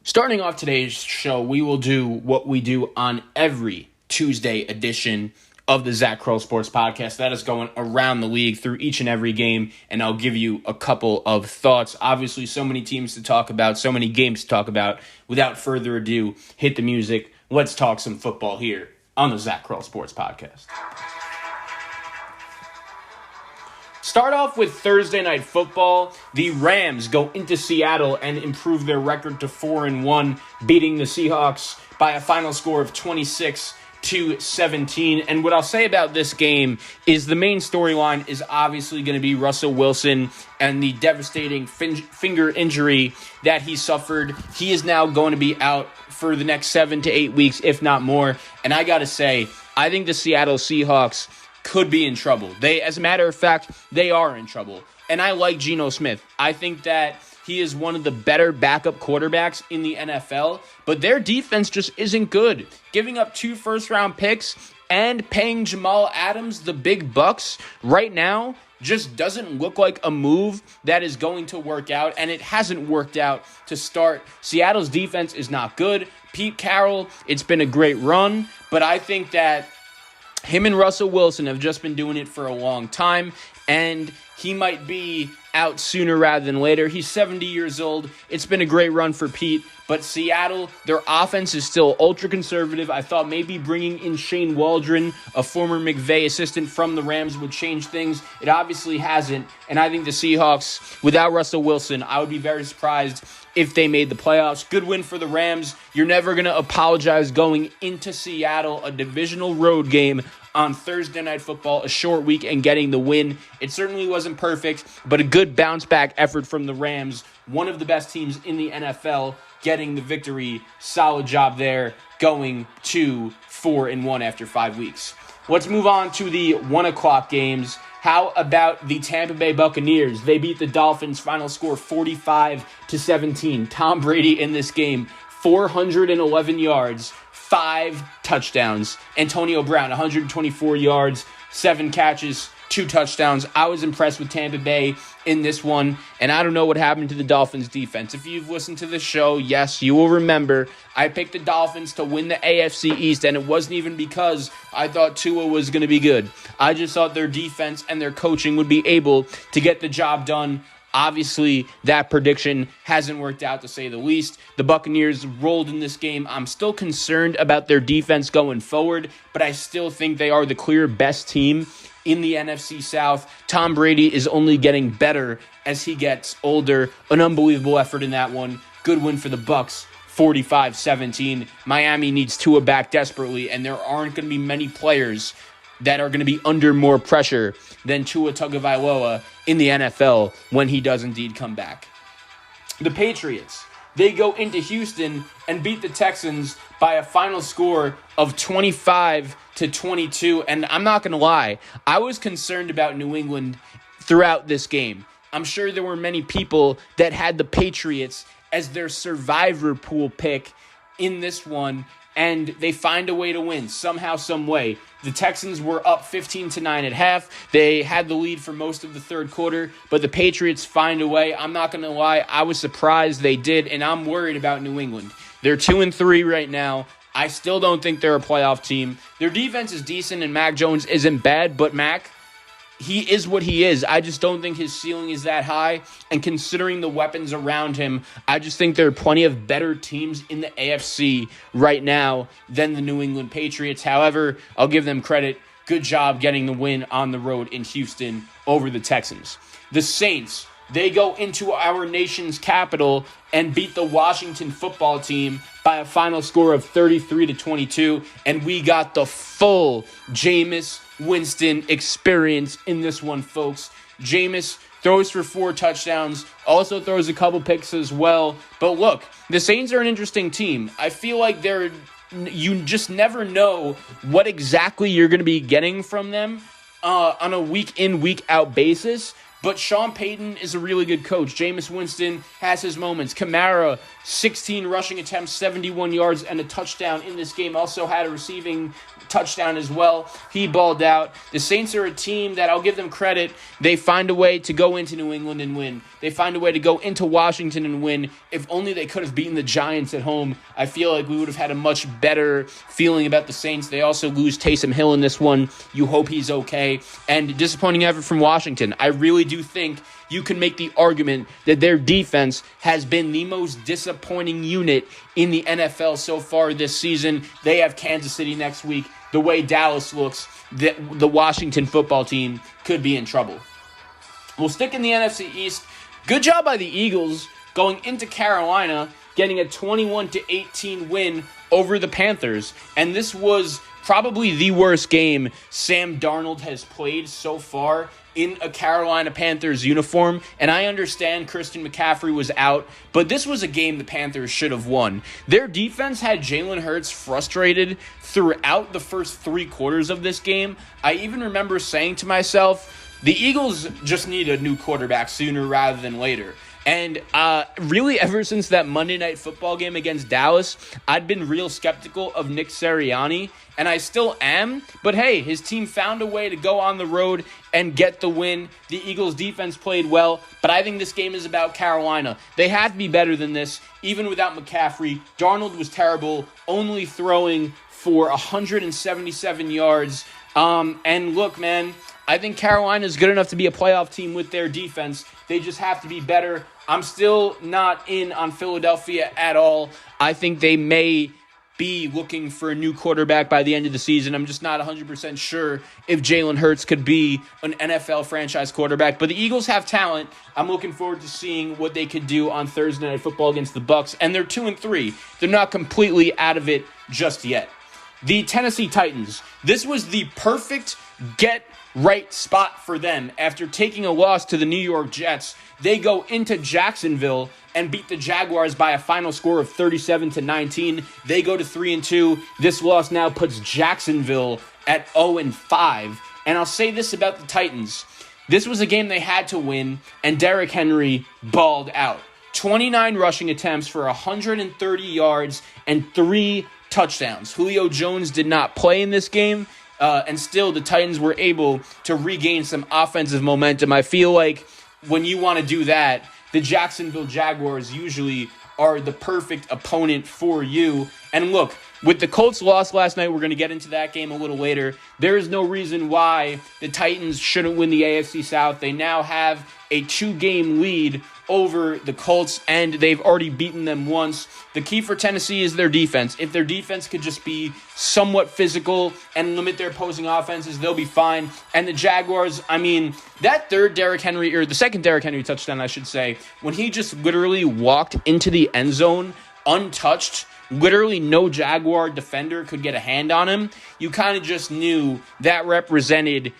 Starting off today's show, we will do what we do on every Tuesday edition of the Zach Kroll Sports Podcast. That is going around the league through each and every game, and I'll give you a couple of thoughts. Obviously, so many teams to talk about, so many games to talk about. Without further ado, hit the music. Let's talk some football here on the Zach Kroll Sports Podcast. Start off with Thursday Night Football. The Rams go into Seattle and improve their record to 4-1, beating the Seahawks by a final score of 26-17. And what I'll say about this game is the main storyline is obviously going to be Russell Wilson and the devastating finger injury that he suffered. He is now going to be out for the next 7 to 8 weeks, if not more. And I got to say, I think the Seattle Seahawks could be in trouble. As a matter of fact, they are in trouble. And I like Geno Smith. I think that he is one of the better backup quarterbacks in the NFL, but their defense just isn't good. Giving up 2 first-round picks and paying Jamal Adams the big bucks right now just doesn't look like a move that is going to work out, and it hasn't worked out to start. Seattle's defense is not good. Pete Carroll, it's been a great run, but I think that him and Russell Wilson have just been doing it for a long time, and he might be out sooner rather than later. He's 70 years old. It's been a great run for Pete, but Seattle, their offense is still ultra-conservative. I thought maybe bringing in Shane Waldron, a former McVay assistant from the Rams, would change things. It obviously hasn't, and I think the Seahawks, without Russell Wilson, I would be very surprised if they made the playoffs. Good win for the Rams. You're never going to apologize going into Seattle, a divisional road game on Thursday Night Football, a short week, and getting the win. It certainly wasn't perfect, but a good bounce-back effort from the Rams, one of the best teams in the NFL, getting the victory. Solid job there, going to 4-1 after 5 weeks. Let's move on to the 1 o'clock games. How about the Tampa Bay Buccaneers? They beat the Dolphins, final score 45-17. Tom Brady in this game, 411 yards, 5 touchdowns. Antonio Brown, 124 yards, 7 catches, 2 touchdowns. I was impressed with Tampa Bay in this one, and I don't know what happened to the Dolphins defense. If you've listened to the show, yes, you will remember I picked the Dolphins to win the AFC East, and it wasn't even because I thought Tua was going to be good. I just thought their defense and their coaching would be able to get the job done. Obviously, that prediction hasn't worked out, to say the least. The Buccaneers rolled in this game. I'm still concerned about their defense going forward, but I still think they are the clear best team in the NFC South. Tom Brady is only getting better as he gets older. An unbelievable effort in that one. Good win for the Bucs, 45-17. Miami needs Tua back desperately, and there aren't going to be many players that are going to be under more pressure than Tua Tagovailoa in the NFL when he does indeed come back. The Patriots, they go into Houston and beat the Texans by a final score of 25-22. And I'm not going to lie, I was concerned about New England throughout this game. I'm sure there were many people that had the Patriots as their survivor pool pick in this one, and they find a way to win somehow, some way. The Texans were up 15-9 at half. They had the lead for most of the third quarter, but the Patriots find a way. I'm not going to lie, I was surprised they did, and I'm worried about New England. They're 2-3 right now. I still don't think they're a playoff team. Their defense is decent, and Mac Jones isn't bad, but Mac, he is what he is. I just don't think his ceiling is that high. And considering the weapons around him, I just think there are plenty of better teams in the AFC right now than the New England Patriots. However, I'll give them credit. Good job getting the win on the road in Houston over the Texans. The Saints, they go into our nation's capital and beat the Washington football team by a final score of 33-22. And we got the full Jameis Winston experience in this one, folks. Jameis throws for 4 touchdowns, also throws a couple picks as well. But look, the Saints are an interesting team. I feel like you just never know what exactly you're going to be getting from them on a week-in, week-out basis. But Sean Payton is a really good coach. Jameis Winston has his moments. Kamara, 16 rushing attempts, 71 yards, and a touchdown in this game. Also had a receiving touchdown as well. He balled out. The Saints are a team that, I'll give them credit, they find a way to go into New England and win. They find a way to go into Washington and win. If only they could have beaten the Giants at home, I feel like we would have had a much better feeling about the Saints. They also lose Taysom Hill in this one. You hope he's okay. And disappointing effort from Washington. I really do think you can make the argument that their defense has been the most disappointing unit in the NFL so far this season. They have Kansas City next week. The way Dallas looks, the Washington football team could be in trouble. We'll stick in the NFC East. Good job by the Eagles going into Carolina, getting a 21-18 win over the Panthers. And this was probably the worst game Sam Darnold has played so far in a Carolina Panthers uniform. And I understand Christian McCaffrey was out, but this was a game the Panthers should have won. Their defense had Jalen Hurts frustrated throughout the first 3 quarters of this game. I even remember saying to myself, the Eagles just need a new quarterback sooner rather than later. And really, ever since that Monday Night Football game against Dallas, I'd been real skeptical of Nick Sirianni, and I still am. But hey, his team found a way to go on the road and get the win. The Eagles' defense played well, but I think this game is about Carolina. They had to be better than this, even without McCaffrey. Darnold was terrible, only throwing for 177 yards. And look, man, I think Carolina is good enough to be a playoff team with their defense. They just have to be better. I'm still not in on Philadelphia at all. I think they may be looking for a new quarterback by the end of the season. I'm just not 100% sure if Jalen Hurts could be an NFL franchise quarterback. But the Eagles have talent. I'm looking forward to seeing what they could do on Thursday Night Football against the Bucs. And they're 2-3. They're not completely out of it just yet. The Tennessee Titans. This was the perfect get-right spot for them. After taking a loss to the New York Jets, they go into Jacksonville and beat the Jaguars by a final score of 37-19. They go to 3-2. This loss now puts Jacksonville at 0-5. And I'll say this about the Titans. This was a game they had to win, and Derrick Henry balled out. 29 rushing attempts for 130 yards and 3 touchdowns. Julio Jones did not play in this game, and still the Titans were able to regain some offensive momentum. I feel like when you want to do that, the Jacksonville Jaguars usually are the perfect opponent for you. And look, with the Colts loss last night, we're going to get into that game a little later. There is no reason why the Titans shouldn't win the AFC South. They now have a 2-game lead over the Colts, and they've already beaten them once. The key for Tennessee is their defense. If their defense could just be somewhat physical and limit their opposing offenses, they'll be fine. And the Jaguars, I mean, that the second Derrick Henry touchdown, I should say, when he just literally walked into the end zone untouched, literally no Jaguar defender could get a hand on him, you kind of just knew that represented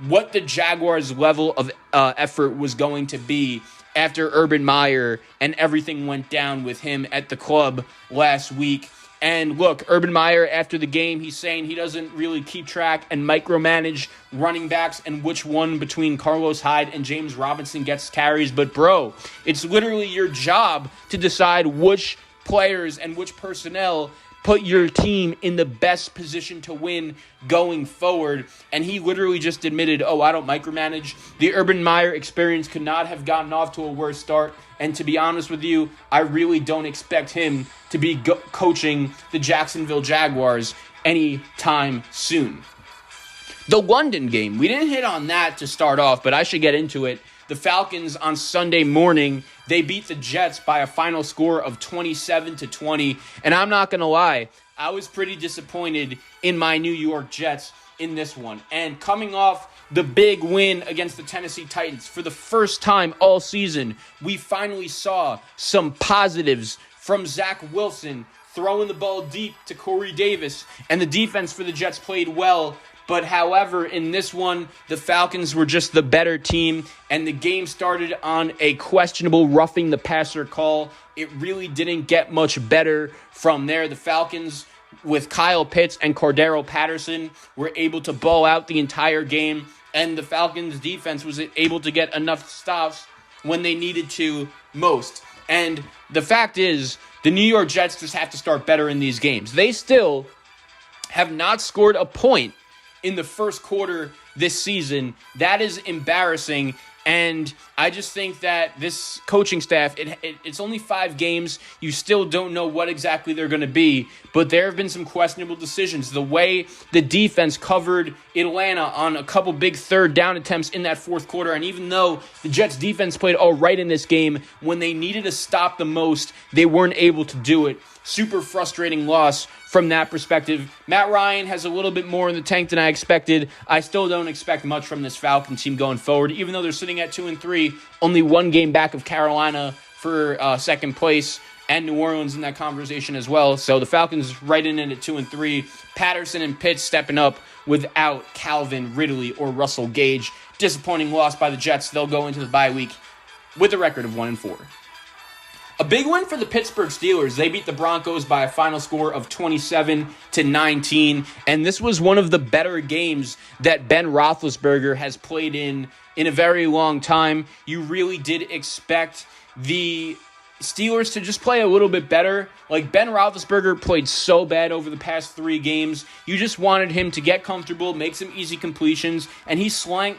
what the Jaguars' level of effort was going to be after Urban Meyer and everything went down with him at the club last week. And look, Urban Meyer, after the game, he's saying he doesn't really keep track and micromanage running backs and which one between Carlos Hyde and James Robinson gets carries. But bro, it's literally your job to decide which players and which personnel put your team in the best position to win going forward. And he literally just admitted, I don't micromanage. The Urban Meyer experience could not have gotten off to a worse start. And to be honest with you, I really don't expect him to be coaching the Jacksonville Jaguars anytime soon. The London game, we didn't hit on that to start off, but I should get into it. The Falcons on Sunday morning, they beat the Jets by a final score of 27-20. And I'm not going to lie, I was pretty disappointed in my New York Jets in this one. And coming off the big win against the Tennessee Titans, for the first time all season, we finally saw some positives from Zach Wilson throwing the ball deep to Corey Davis. And the defense for the Jets played well. But however, in this one, the Falcons were just the better team, and the game started on a questionable roughing the passer call. It really didn't get much better from there. The Falcons with Kyle Pitts and Cordero Patterson were able to ball out the entire game, and the Falcons defense was able to get enough stops when they needed to most. And the fact is, the New York Jets just have to start better in these games. They still have not scored a point in the first quarter this season. That is embarrassing. And I just think that this coaching staff, it's only 5 games. You still don't know what exactly they're going to be. But there have been some questionable decisions. The way the defense covered Atlanta on a couple big third down attempts in that fourth quarter. And even though the Jets defense played all right in this game, when they needed to stop the most, they weren't able to do it. Super frustrating loss from that perspective. Matt Ryan has a little bit more in the tank than I expected. I still don't expect much from this Falcon team going forward, even though they're sitting at 2-3, only 1 game back of Carolina for second place, and New Orleans in that conversation as well. So the Falcons right in it at 2-3. Patterson and Pitts stepping up without Calvin Ridley or Russell Gage. Disappointing loss by the Jets. They'll go into the bye week with a record of 1-4. A big win for the Pittsburgh Steelers. They beat the Broncos by a final score of 27-19, and this was one of the better games that Ben Roethlisberger has played in a very long time. You really did expect the Steelers to just play a little bit better. Like, Ben Roethlisberger played so bad over the past 3 games. You just wanted him to get comfortable, make some easy completions, and he slung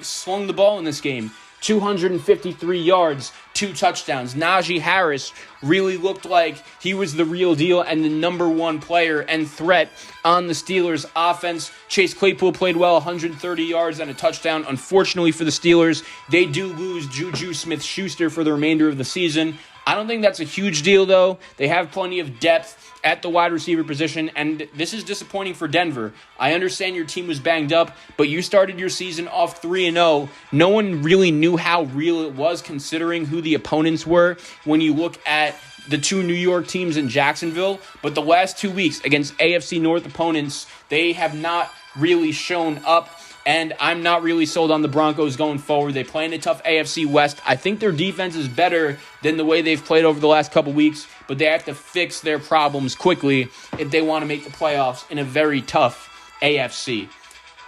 the ball in this game. 253 yards, 2 touchdowns. Najee Harris really looked like he was the real deal and the number 1 player and threat on the Steelers' offense. Chase Claypool played well, 130 yards and a touchdown. Unfortunately for the Steelers, they do lose Juju Smith-Schuster for the remainder of the season. I don't think that's a huge deal, though. They have plenty of depth at the wide receiver position, and this is disappointing for Denver. I understand your team was banged up, but you started your season off 3-0. No one really knew how real it was, considering who the opponents were when you look at the 2 New York teams in Jacksonville. But the last 2 weeks against AFC North opponents, they have not really shown up. And I'm not really sold on the Broncos going forward. They play in a tough AFC West. I think their defense is better than the way they've played over the last couple weeks, but they have to fix their problems quickly if they want to make the playoffs in a very tough AFC.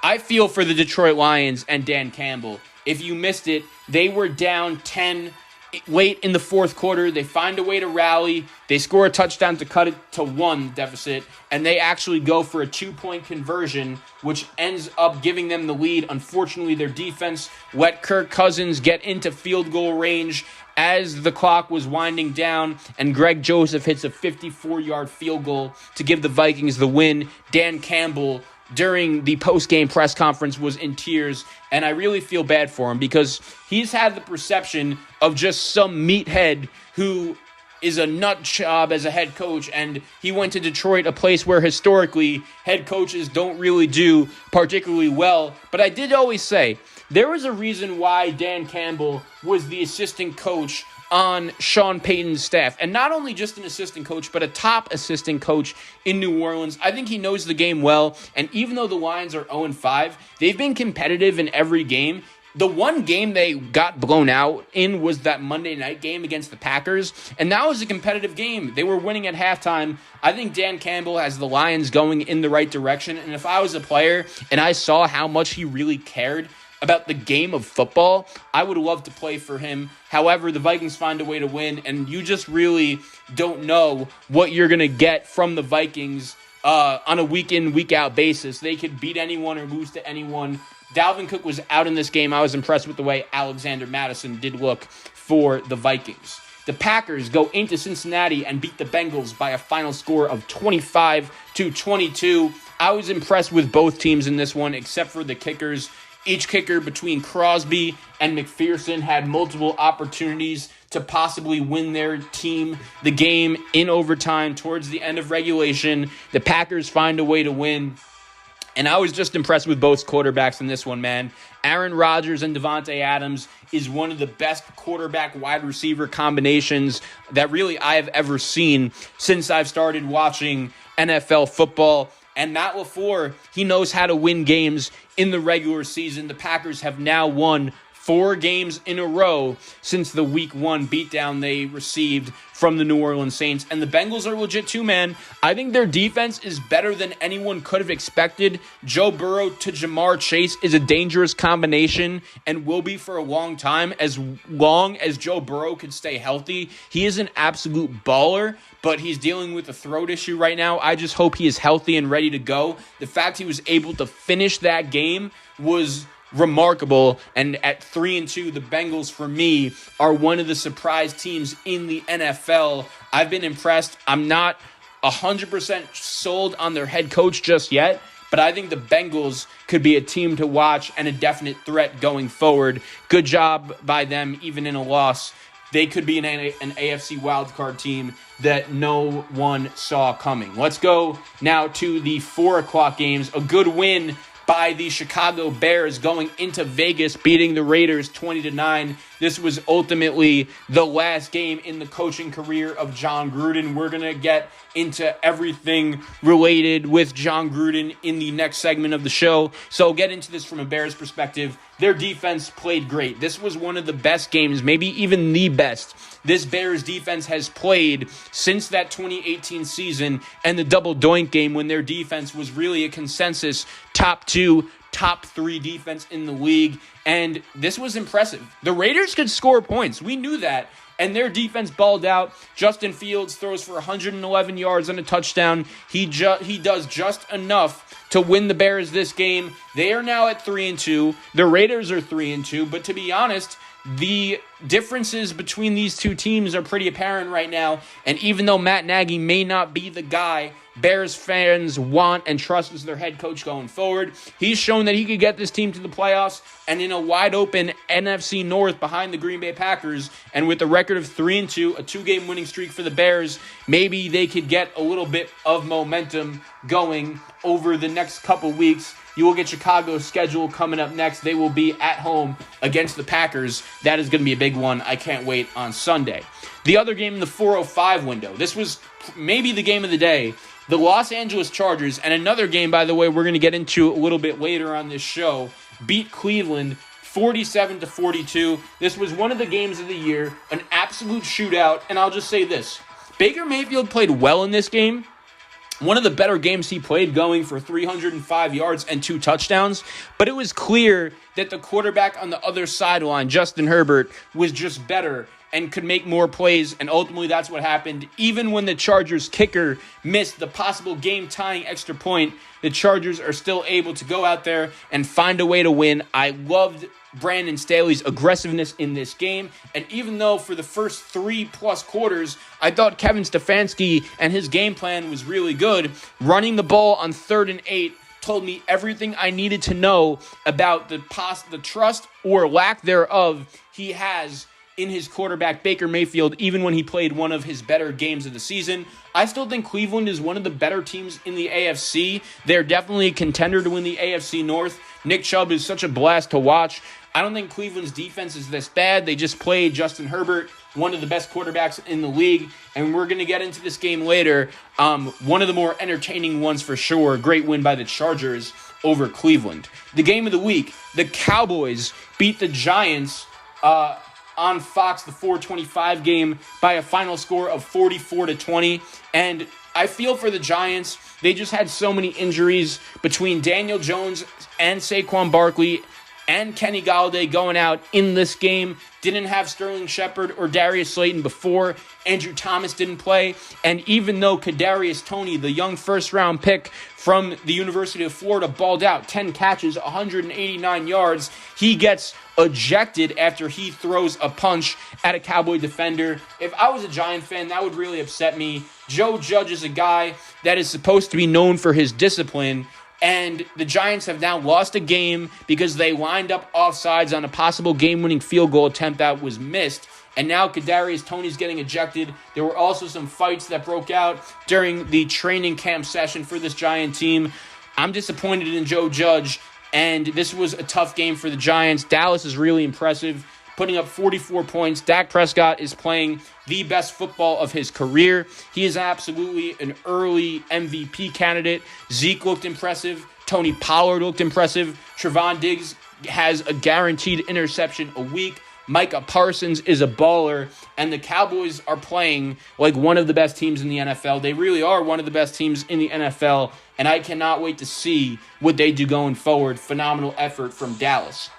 I feel for the Detroit Lions and Dan Campbell. If you missed it, they were down 10 late in the fourth quarter. They find a way to rally. They score a touchdown to cut it to 1 deficit, and they actually go for a 2-point conversion, which ends up giving them the lead. Unfortunately, their defense let Kirk Cousins get into field goal range as the clock was winding down, and Greg Joseph hits a 54-yard field goal to give the Vikings the win. Dan Campbell, during the post-game press conference, was in tears, and I really feel bad for him because he's had the perception of just some meathead who is a nut job as a head coach, and he went to Detroit, a place where historically head coaches don't really do particularly well. But I did always say there was a reason why Dan Campbell was the assistant coach on Sean Payton's staff, and not only just an assistant coach, but a top assistant coach in New Orleans. I think he knows the game well, and even though the Lions are 0-5, they've been competitive in every game. The one game they got blown out in was that Monday night game against the Packers, and that was a competitive game. They were winning at halftime. I think Dan Campbell has the Lions going in the right direction, and if I was a player and I saw how much he really cared about the game of football, I would love to play for him. However, the Vikings find a way to win, and you just really don't know what you're going to get from the Vikings on a week-in, week-out basis. They could beat anyone or lose to anyone. Dalvin Cook was out in this game. I was impressed with the way Alexander Mattison did look for the Vikings. The Packers go into Cincinnati and beat the Bengals by a final score of 25-22. I was impressed with both teams in this one, except for the kickers. Each kicker between Crosby and McPherson had multiple opportunities to possibly win their team the game in overtime towards the end of regulation. The Packers find a way to win. And I was just impressed with both quarterbacks in this one, man. Aaron Rodgers and Devontae Adams is one of the best quarterback-wide receiver combinations that really I have ever seen since I've started watching NFL football. And Matt LaFleur, he knows how to win games in the regular season. The Packers have now won 4 games in a row since the week 1 beatdown they received from the New Orleans Saints. And the Bengals are legit too, man. I think their defense is better than anyone could have expected. Joe Burrow to Jamar Chase is a dangerous combination and will be for a long time, as long as Joe Burrow could stay healthy. He is an absolute baller, but he's dealing with a throat issue right now. I just hope he is healthy and ready to go. The fact he was able to finish that game was remarkable. And at 3-2, the Bengals, for me, are one of the surprise teams in the NFL. I've been impressed. I'm not 100% sold on their head coach just yet, but I think the Bengals could be a team to watch and a definite threat going forward. Good job by them, even in a loss. They could be an AFC wildcard team that no one saw coming. Let's go now to the 4 o'clock games. A good win by the Chicago Bears going into Vegas, beating the Raiders 20-9. This was ultimately the last game in the coaching career of John Gruden. We're going to get into everything related with John Gruden in the next segment of the show. So get into this from a Bears perspective. Their defense played great. This was one of the best games, maybe even the best, this Bears defense has played since that 2018 season and the double doink game, when their defense was really a consensus top 2, top 3 defense in the league. And this was impressive. The Raiders could score points. We knew that. And their defense balled out. Justin Fields throws for 111 yards and a touchdown. He does just enough to win the Bears this game. They are now at 3-2. The Raiders are 3-2. But to be honest, the differences between these two teams are pretty apparent right now. And even though Matt Nagy may not be the guy Bears fans want and trust as their head coach going forward, he's shown that he could get this team to the playoffs, and in a wide open NFC North behind the Green Bay Packers, and with a record of 3-2, a 2-game winning streak for the Bears, maybe they could get a little bit of momentum going over the next couple weeks. You will get Chicago's schedule coming up next. They will be at home against the Packers. That is going to be a big one. I can't wait on Sunday. The other game in the 4:05 window. This was maybe the game of the day. The Los Angeles Chargers, and another game, by the way, we're going to get into a little bit later on this show, beat Cleveland 47-42. This was one of the games of the year, an absolute shootout, and I'll just say this. Baker Mayfield played well in this game. One of the better games he played, going for 305 yards and 2 touchdowns. But it was clear that the quarterback on the other sideline, Justin Herbert, was just better and could make more plays, and ultimately that's what happened. Even when the Chargers kicker missed the possible game-tying extra point, the Chargers are still able to go out there and find a way to win. I loved Brandon Staley's aggressiveness in this game, and even though for the first 3+ quarters, I thought Kevin Stefanski and his game plan was really good, running the ball on 3rd and 8 told me everything I needed to know about the trust or lack thereof he has in his quarterback, Baker Mayfield, even when he played one of his better games of the season. I still think Cleveland is one of the better teams in the AFC. They're definitely a contender to win the AFC North. Nick Chubb is such a blast to watch. I don't think Cleveland's defense is this bad. They just played Justin Herbert, one of the best quarterbacks in the league, and we're going to get into this game later. One of the more entertaining ones for sure. Great win by the Chargers over Cleveland. The game of the week, the Cowboys beat the Giants on Fox, the 4:25 game, by a final score of 44-20. And I feel for the Giants. They just had so many injuries between Daniel Jones and Saquon Barkley and Kenny Golladay going out in this game. Didn't have Sterling Shepard or Darius Slayton before. Andrew Thomas didn't play. And even though Kadarius Toney, the young first-round pick from the University of Florida, balled out 10 catches, 189 yards, he gets ejected after he throws a punch at a Cowboy defender. If I was a Giant fan, that would really upset me. Joe Judge is a guy that is supposed to be known for his discipline, and the Giants have now lost a game because they lined up offsides on a possible game-winning field goal attempt that was missed. And now Kadarius Toney's getting ejected. There were also some fights that broke out during the training camp session for this Giant team. I'm disappointed in Joe Judge, and this was a tough game for the Giants. Dallas is really impressive, putting up 44 points. Dak Prescott is playing the best football of his career. He is absolutely an early MVP candidate. Zeke looked impressive. Tony Pollard looked impressive. Trevon Diggs has a guaranteed interception a week. Micah Parsons is a baller, and the Cowboys are playing like one of the best teams in the NFL. They really are one of the best teams in the NFL, and I cannot wait to see what they do going forward. Phenomenal effort from Dallas.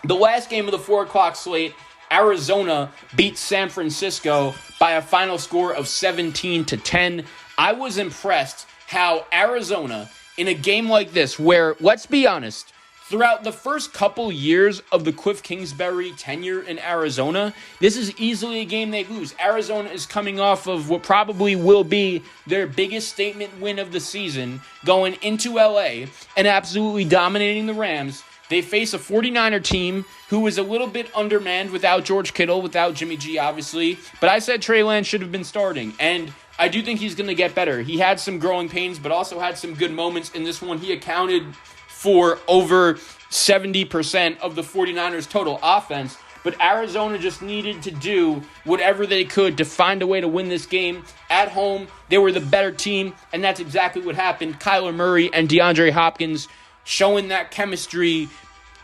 The last game of the 4 o'clock slate, Arizona beat San Francisco by a final score of 17-10. I was impressed how Arizona, in a game like this, where, let's be honest, throughout the first couple years of the Cliff Kingsbury tenure in Arizona, this is easily a game they lose. Arizona is coming off of what probably will be their biggest statement win of the season, going into LA and absolutely dominating the Rams. They face a 49er team who is a little bit undermanned without George Kittle, without Jimmy G, obviously. But I said Trey Lance should have been starting, and I do think he's going to get better. He had some growing pains, but also had some good moments in this one. He accounted for over 70% of the 49ers' total offense. But Arizona just needed to do whatever they could to find a way to win this game. At home, they were the better team, and that's exactly what happened. Kyler Murray and DeAndre Hopkins showing that chemistry.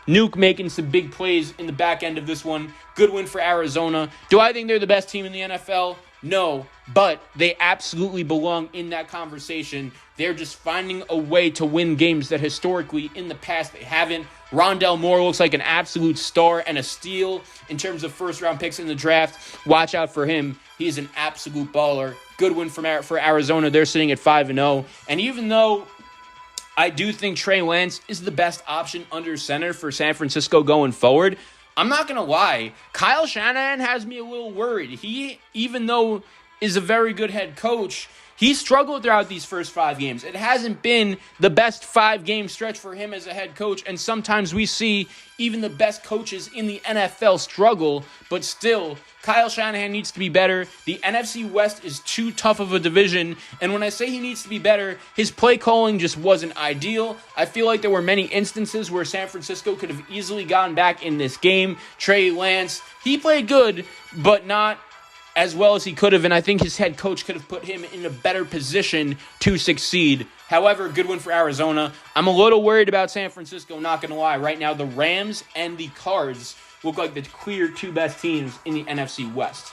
Nuke making some big plays in the back end of this one. Good win for Arizona. Do I think they're the best team in the NFL? No, but they absolutely belong in that conversation. They're just finding a way to win games that historically in the past they haven't. Rondale Moore looks like an absolute star and a steal in terms of first-round picks in the draft. Watch out for him. He is an absolute baller. Good win for Arizona. They're sitting at 5-0. And even though I do think Trey Lance is the best option under center for San Francisco going forward, I'm not going to lie. Kyle Shanahan has me a little worried. He, even though is a very good head coach, he struggled throughout these first 5 games. It hasn't been the best 5-game stretch for him as a head coach, and sometimes we see even the best coaches in the NFL struggle, but still, Kyle Shanahan needs to be better. The NFC West is too tough of a division, and when I say he needs to be better, his play calling just wasn't ideal. I feel like there were many instances where San Francisco could have easily gotten back in this game. Trey Lance, he played good, but not as well as he could have, and I think his head coach could have put him in a better position to succeed. However, good win for Arizona. I'm a little worried about San Francisco, not going to lie. Right now, the Rams and the Cards look like the clear 2 best teams in the NFC West.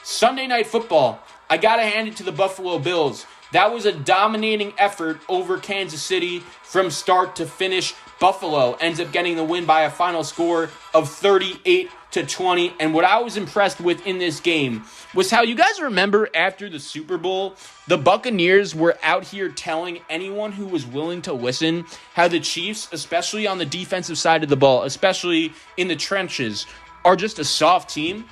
Sunday Night Football, I got to hand it to the Buffalo Bills. That was a dominating effort over Kansas City from start to finish. Buffalo ends up getting the win by a final score of 38-20. And what I was impressed with in this game was how, you guys remember after the Super Bowl, the Buccaneers were out here telling anyone who was willing to listen how the Chiefs, especially on the defensive side of the ball, especially in the trenches, are just a soft team.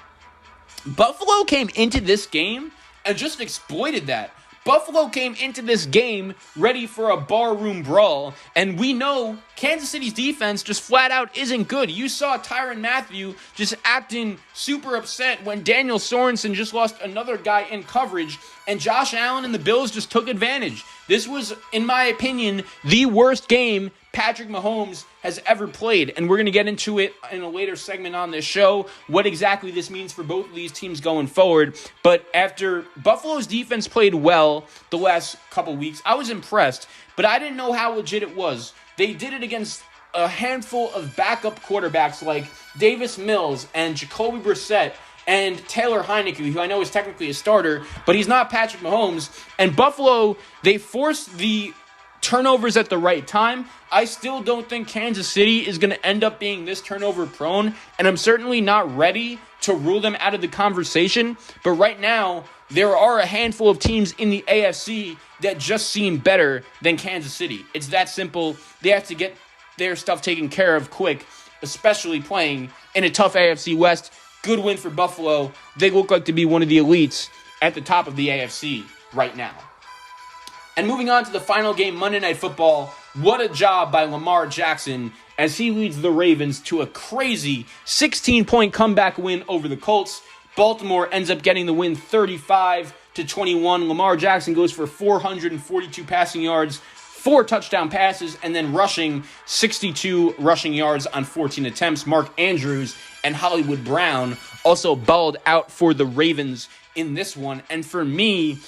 Buffalo came into this game and just exploited that. Buffalo came into this game ready for a barroom brawl, and we know Kansas City's defense just flat out isn't good. You saw Tyrann Mathieu just acting super upset when Daniel Sorensen just lost another guy in coverage, and Josh Allen and the Bills just took advantage. This was, in my opinion, the worst game Patrick Mahomes has ever played, and we're going to get into it in a later segment on this show, what exactly this means for both of these teams going forward. But after Buffalo's defense played well the last couple weeks, I was impressed, but I didn't know how legit it was. They did it against a handful of backup quarterbacks like Davis Mills and Jacoby Brissett and Taylor Heineke, who I know is technically a starter, but he's not Patrick Mahomes. And Buffalo, they forced the turnovers at the right time. I still don't think Kansas City is going to end up being this turnover prone, and I'm certainly not ready to rule them out of the conversation. But right now, there are a handful of teams in the AFC that just seem better than Kansas City. It's that simple. They have to get their stuff taken care of quick, especially playing in a tough AFC West. Good win for Buffalo. They look like to be one of the elites at the top of the AFC right now. And moving on to the final game, Monday Night Football. What a job by Lamar Jackson as he leads the Ravens to a crazy 16-point comeback win over the Colts. Baltimore ends up getting the win 35-21. Lamar Jackson goes for 442 passing yards, 4 touchdown passes, and then rushing 62 rushing yards on 14 attempts. Mark Andrews and Hollywood Brown also balled out for the Ravens in this one. And for me,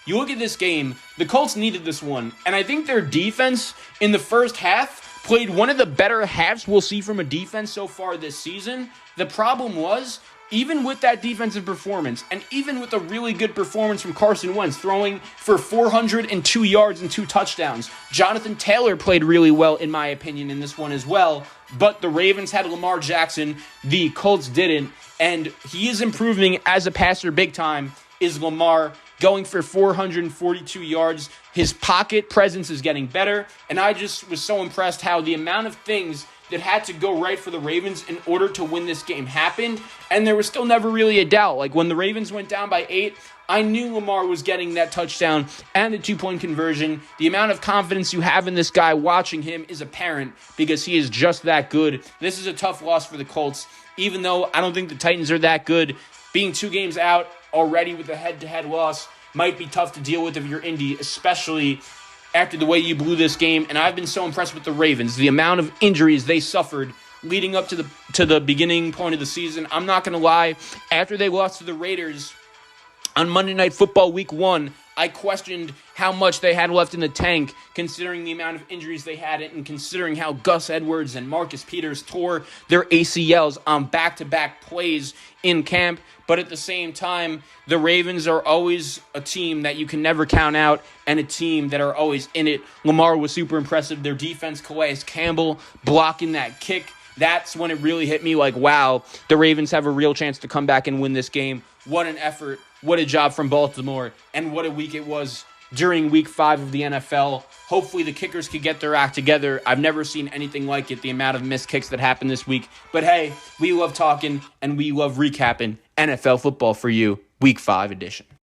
you look at this game, the Colts needed this one, and I think their defense in the first half played one of the better halves we'll see from a defense so far this season. The problem was, even with that defensive performance, and even with a really good performance from Carson Wentz, throwing for 402 yards and 2 touchdowns, Jonathan Taylor played really well, in my opinion, in this one as well. But the Ravens had Lamar Jackson, the Colts didn't, and he is improving as a passer big time, is Lamar, going for 442 yards. His pocket presence is getting better, and I just was so impressed how the amount of things that had to go right for the Ravens in order to win this game happened, and there was still never really a doubt. Like, when the Ravens went down by 8, I knew Lamar was getting that touchdown and the 2-point conversion. The amount of confidence you have in this guy watching him is apparent because he is just that good. This is a tough loss for the Colts, even though I don't think the Titans are that good. Being 2 games out already with a head-to-head loss might be tough to deal with if you're Indy, especially after the way you blew this game. And I've been so impressed with the Ravens, the amount of injuries they suffered leading up to the beginning point of the season. I'm not going to lie, after they lost to the Raiders on Monday Night Football Week 1, I questioned how much they had left in the tank, considering the amount of injuries they had and considering how Gus Edwards and Marcus Peters tore their ACLs on back-to-back plays in camp. But at the same time, the Ravens are always a team that you can never count out and a team that are always in it. Lamar was super impressive. Their defense, Calais Campbell blocking that kick, that's when it really hit me like, wow, the Ravens have a real chance to come back and win this game. What an effort. What a job from Baltimore. And what a week it was during Week 5 of the NFL. Hopefully the kickers could get their act together. I've never seen anything like it, the amount of missed kicks that happened this week. But hey, we love talking and we love recapping NFL football for you, Week 5 edition.